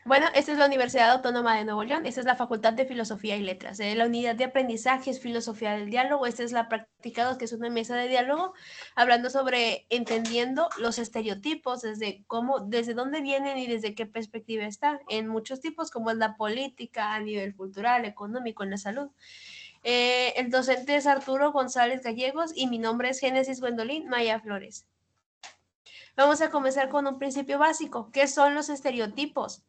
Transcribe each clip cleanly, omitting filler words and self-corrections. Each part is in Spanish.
Bueno, esta es la Universidad Autónoma de Nuevo León, esta es la Facultad de Filosofía y Letras. La unidad de aprendizaje es Filosofía del Diálogo, esta es la Práctica 2, que es una mesa de diálogo, hablando sobre entendiendo los estereotipos, desde dónde vienen y desde qué perspectiva están, en muchos tipos, como es la política, a nivel cultural, económico, en la salud. El docente es Arturo González Gallegos y mi nombre es Génesis Gwendolyn Maya Flores. Vamos a comenzar con un principio básico. ¿Qué son los estereotipos?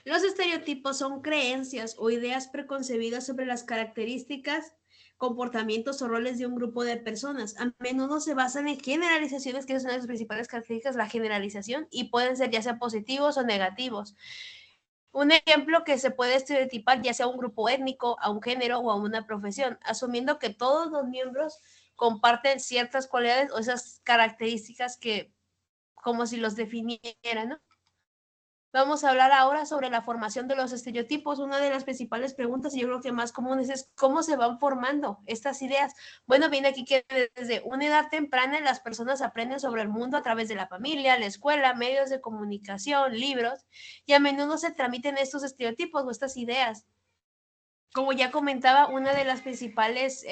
Los estereotipos son creencias o ideas preconcebidas sobre las características, comportamientos o roles de un grupo de personas. A menudo se basan en generalizaciones, que es una de las principales características, la generalización, y pueden ser ya sea positivos o negativos. Un ejemplo que se puede estereotipar ya sea a un grupo étnico, a un género o a una profesión, asumiendo que todos los miembros comparten ciertas cualidades o esas características que como si los definieran, ¿no? Vamos a hablar ahora sobre la formación de los estereotipos. Una de las principales preguntas, y yo creo que más comunes, es cómo se van formando estas ideas. Bueno, viene aquí que desde una edad temprana las personas aprenden sobre el mundo a través de la familia, la escuela, medios de comunicación, libros, y a menudo se transmiten estos estereotipos o estas ideas. Como ya comentaba, una de las principales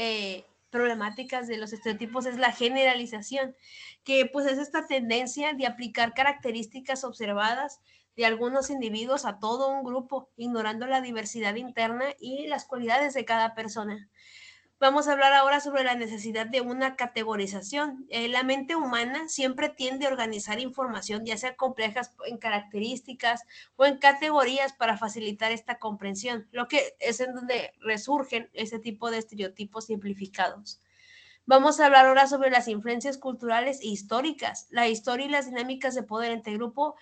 problemáticas de los estereotipos es la generalización, que pues es esta tendencia de aplicar características observadas de algunos individuos a todo un grupo, ignorando la diversidad interna y las cualidades de cada persona. Vamos a hablar ahora sobre la necesidad de una categorización. La mente humana siempre tiende a organizar información, ya sea complejas en características o en categorías para facilitar esta comprensión, lo que es en donde resurgen ese tipo de estereotipos simplificados. Vamos a hablar ahora sobre las influencias culturales e históricas. La historia y las dinámicas de poder entre grupo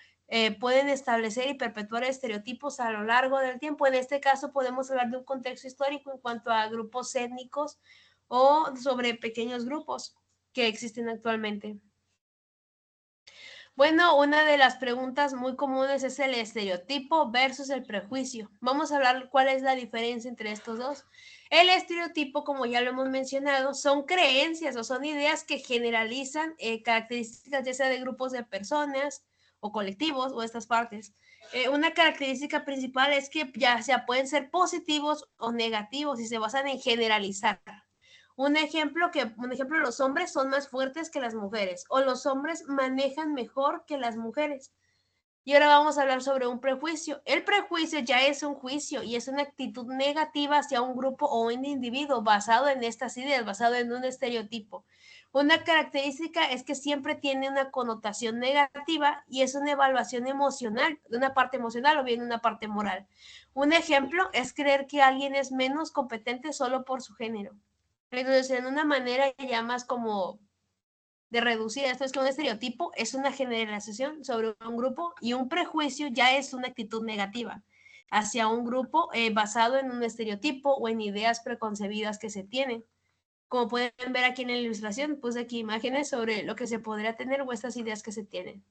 pueden establecer y perpetuar estereotipos a lo largo del tiempo. En este caso podemos hablar de un contexto histórico en cuanto a grupos étnicos o sobre pequeños grupos que existen actualmente. Bueno, una de las preguntas muy comunes es el estereotipo versus el prejuicio. Vamos a hablar cuál es la diferencia entre estos dos. El estereotipo, como ya lo hemos mencionado, son creencias o son ideas que generalizan características ya sea de grupos de personas o colectivos o estas partes. Una característica principal es que ya sea pueden ser positivos o negativos y se basan en generalizar. Un ejemplo, los hombres son más fuertes que las mujeres o los hombres manejan mejor que las mujeres. Y ahora vamos a hablar sobre un prejuicio. El prejuicio ya es un juicio y es una actitud negativa hacia un grupo o un individuo basado en estas ideas, basado en un estereotipo. Una característica es que siempre tiene una connotación negativa y es una evaluación emocional, de una parte emocional o bien una parte moral. Un ejemplo es creer que alguien es menos competente solo por su género. Entonces, en una manera ya más como de reducir esto, es que un estereotipo es una generalización sobre un grupo y un prejuicio ya es una actitud negativa hacia un grupo basado en un estereotipo o en ideas preconcebidas que se tienen. Como pueden ver aquí en la ilustración, puse aquí imágenes sobre lo que se podría tener o estas ideas que se tienen.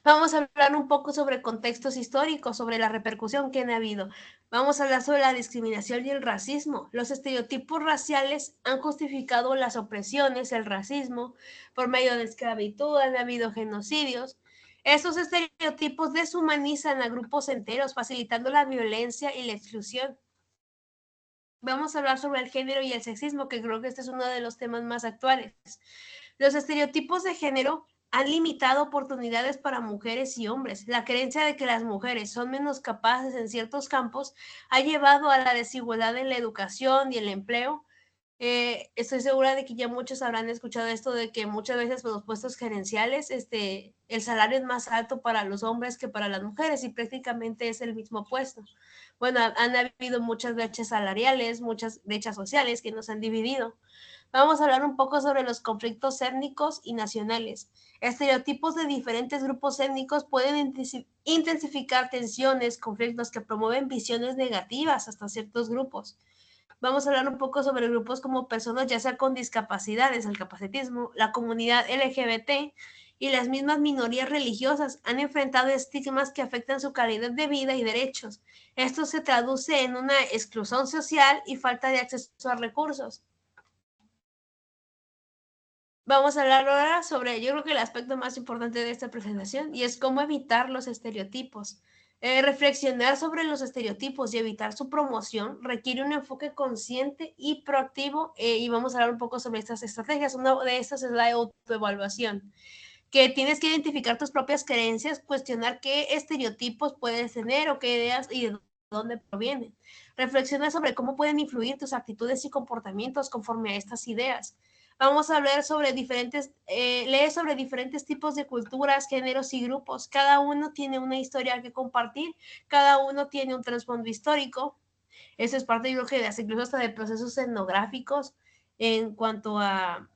Vamos a hablar un poco sobre contextos históricos, sobre la repercusión que han habido. Vamos a hablar sobre la discriminación y el racismo. Los estereotipos raciales han justificado las opresiones, el racismo, por medio de esclavitud, han habido genocidios. Estos estereotipos deshumanizan a grupos enteros, facilitando la violencia y la exclusión. Vamos a hablar sobre el género y el sexismo, que creo que este es uno de los temas más actuales. Los estereotipos de género han limitado oportunidades para mujeres y hombres. La creencia de que las mujeres son menos capaces en ciertos campos ha llevado a la desigualdad en la educación y el empleo. Estoy segura de que ya muchos habrán escuchado esto de que muchas veces por los puestos gerenciales el salario es más alto para los hombres que para las mujeres y prácticamente es el mismo puesto. Bueno, han habido muchas brechas salariales, muchas brechas sociales que nos han dividido. Vamos a hablar un poco sobre los conflictos étnicos y nacionales. Estereotipos de diferentes grupos étnicos pueden intensificar tensiones, conflictos que promueven visiones negativas hasta ciertos grupos. Vamos a hablar un poco sobre grupos como personas ya sea con discapacidades, el capacitismo, la comunidad LGBT y las mismas minorías religiosas han enfrentado estigmas que afectan su calidad de vida y derechos. Esto se traduce en una exclusión social y falta de acceso a recursos. Vamos a hablar ahora sobre, yo creo que el aspecto más importante de esta presentación, y es cómo evitar los estereotipos. Reflexionar sobre los estereotipos y evitar su promoción requiere un enfoque consciente y proactivo, y vamos a hablar un poco sobre estas estrategias. Una de estas es la autoevaluación, que tienes que identificar tus propias creencias, cuestionar qué estereotipos puedes tener o qué ideas y de dónde provienen. Reflexiona sobre cómo pueden influir tus actitudes y comportamientos conforme a estas ideas. Vamos a hablar sobre lee sobre diferentes tipos de culturas, géneros y grupos. Cada uno tiene una historia que compartir, cada uno tiene un trasfondo histórico. Eso es parte, yo creo que incluso hasta de procesos etnográficos en cuanto a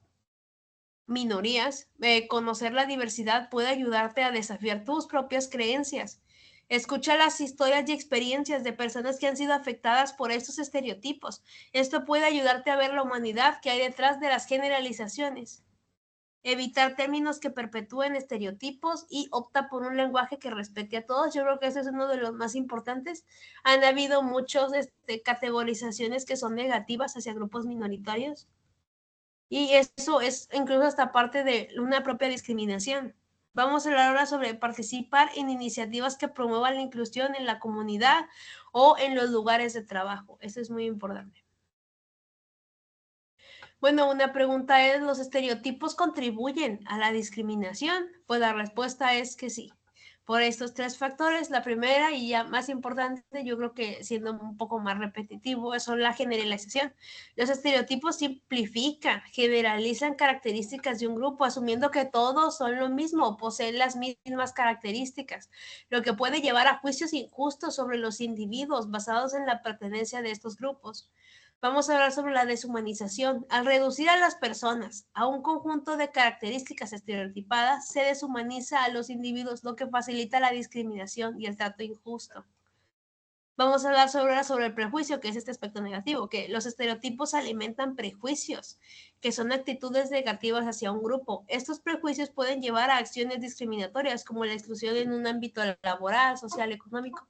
minorías. Conocer la diversidad puede ayudarte a desafiar tus propias creencias. Escucha las historias y experiencias de personas que han sido afectadas por estos estereotipos. Esto puede ayudarte a ver la humanidad que hay detrás de las generalizaciones. Evitar términos que perpetúen estereotipos y opta por un lenguaje que respete a todos. Yo creo que ese es uno de los más importantes. Han habido muchas categorizaciones que son negativas hacia grupos minoritarios. Y eso es incluso hasta parte de una propia discriminación. Vamos a hablar ahora sobre participar en iniciativas que promuevan la inclusión en la comunidad o en los lugares de trabajo. Eso es muy importante. Bueno, una pregunta es, ¿los estereotipos contribuyen a la discriminación? Pues la respuesta es que sí. Por estos tres factores, la primera y ya más importante, yo creo que siendo un poco más repetitivo, son la generalización. Los estereotipos simplifican, generalizan características de un grupo, asumiendo que todos son lo mismo, poseen las mismas características, lo que puede llevar a juicios injustos sobre los individuos basados en la pertenencia de estos grupos. Vamos a hablar sobre la deshumanización. Al reducir a las personas a un conjunto de características estereotipadas, se deshumaniza a los individuos, lo que facilita la discriminación y el trato injusto. Vamos a hablar sobre el prejuicio, que es este aspecto negativo, que los estereotipos alimentan prejuicios, que son actitudes negativas hacia un grupo. Estos prejuicios pueden llevar a acciones discriminatorias, como la exclusión en un ámbito laboral, social, económico.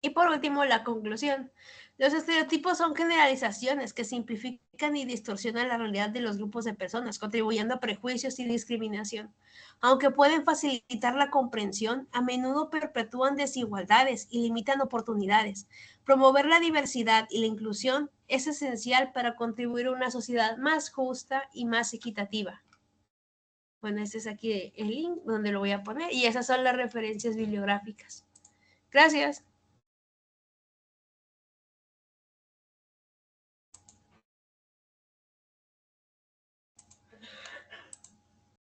Y por último, la conclusión. Los estereotipos son generalizaciones que simplifican y distorsionan la realidad de los grupos de personas, contribuyendo a prejuicios y discriminación. Aunque pueden facilitar la comprensión, a menudo perpetúan desigualdades y limitan oportunidades. Promover la diversidad y la inclusión es esencial para contribuir a una sociedad más justa y más equitativa. Bueno, este es aquí el link donde lo voy a poner y esas son las referencias bibliográficas. Gracias.